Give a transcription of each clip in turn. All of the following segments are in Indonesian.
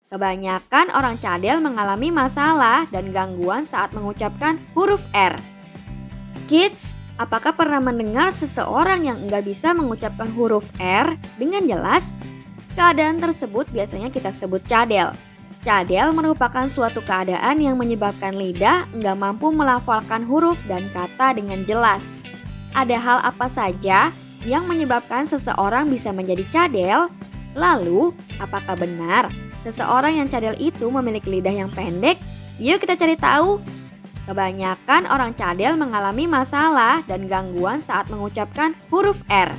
Kebanyakan orang cadel mengalami masalah dan gangguan saat mengucapkan huruf R. Kids, apakah pernah mendengar seseorang yang nggak bisa mengucapkan huruf R dengan jelas? Keadaan tersebut biasanya kita sebut cadel. Cadel merupakan suatu keadaan yang menyebabkan lidah nggak mampu melafalkan huruf dan kata dengan jelas. Ada hal apa saja yang menyebabkan seseorang bisa menjadi cadel? Lalu, apakah benar seseorang yang cadel itu memiliki lidah yang pendek? Yuk kita cari tahu. Kebanyakan orang cadel mengalami masalah dan gangguan saat mengucapkan huruf R.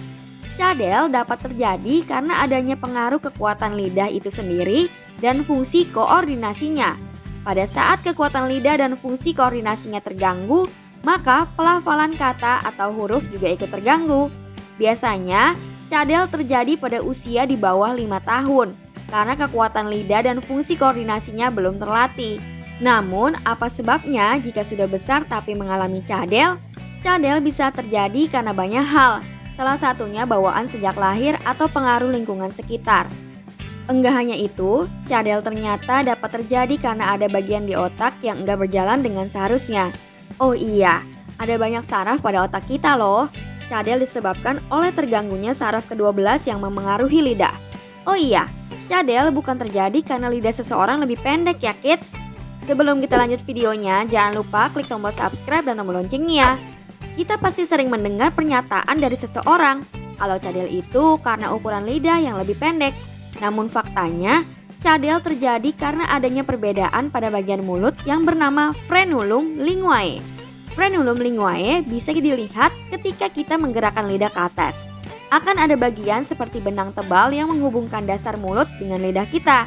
Cadel dapat terjadi karena adanya pengaruh kekuatan lidah itu sendiri dan fungsi koordinasinya. Pada saat kekuatan lidah dan fungsi koordinasinya terganggu, maka pelafalan kata atau huruf juga ikut terganggu. Biasanya, cadel terjadi pada usia di bawah 5 tahun karena kekuatan lidah dan fungsi koordinasinya belum terlatih. Namun, apa sebabnya jika sudah besar tapi mengalami cadel? Cadel bisa terjadi karena banyak hal, salah satunya bawaan sejak lahir atau pengaruh lingkungan sekitar. Enggak hanya itu, cadel ternyata dapat terjadi karena ada bagian di otak yang enggak berjalan dengan seharusnya. Oh iya, ada banyak saraf pada otak kita loh. Cadel disebabkan oleh terganggunya saraf ke-12 yang memengaruhi lidah. Oh iya, cadel bukan terjadi karena lidah seseorang lebih pendek ya kids. Sebelum kita lanjut videonya, jangan lupa klik tombol subscribe dan tombol loncengnya. Kita pasti sering mendengar pernyataan dari seseorang kalau cadel itu karena ukuran lidah yang lebih pendek. Namun faktanya, cadel terjadi karena adanya perbedaan pada bagian mulut yang bernama frenulum linguae. Frenulum linguae bisa dilihat ketika kita menggerakkan lidah ke atas. Akan ada bagian seperti benang tebal yang menghubungkan dasar mulut dengan lidah kita.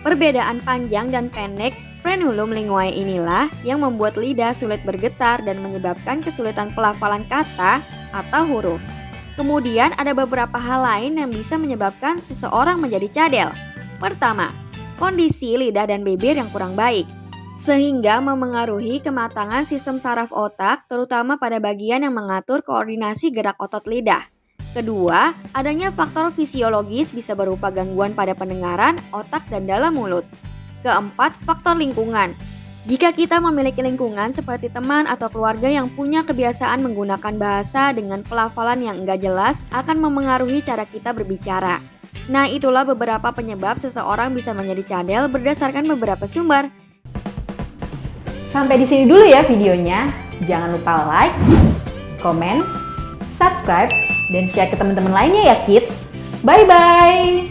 Perbedaan panjang dan pendek frenulum linguae inilah yang membuat lidah sulit bergetar dan menyebabkan kesulitan pelafalan kata atau huruf. Kemudian ada beberapa hal lain yang bisa menyebabkan seseorang menjadi cadel. Pertama, kondisi lidah dan bibir yang kurang baik, sehingga memengaruhi kematangan sistem saraf otak, terutama pada bagian yang mengatur koordinasi gerak otot lidah. Kedua, adanya faktor fisiologis bisa berupa gangguan pada pendengaran, otak, dan dalam mulut. Keempat, faktor lingkungan. Jika kita memiliki lingkungan seperti teman atau keluarga yang punya kebiasaan menggunakan bahasa dengan pelafalan yang enggak jelas akan memengaruhi cara kita berbicara. Nah, itulah beberapa penyebab seseorang bisa menjadi cadel berdasarkan beberapa sumber. Sampai di sini dulu ya videonya. Jangan lupa like, komen, subscribe, dan share ke teman-teman lainnya ya kids. Bye-bye!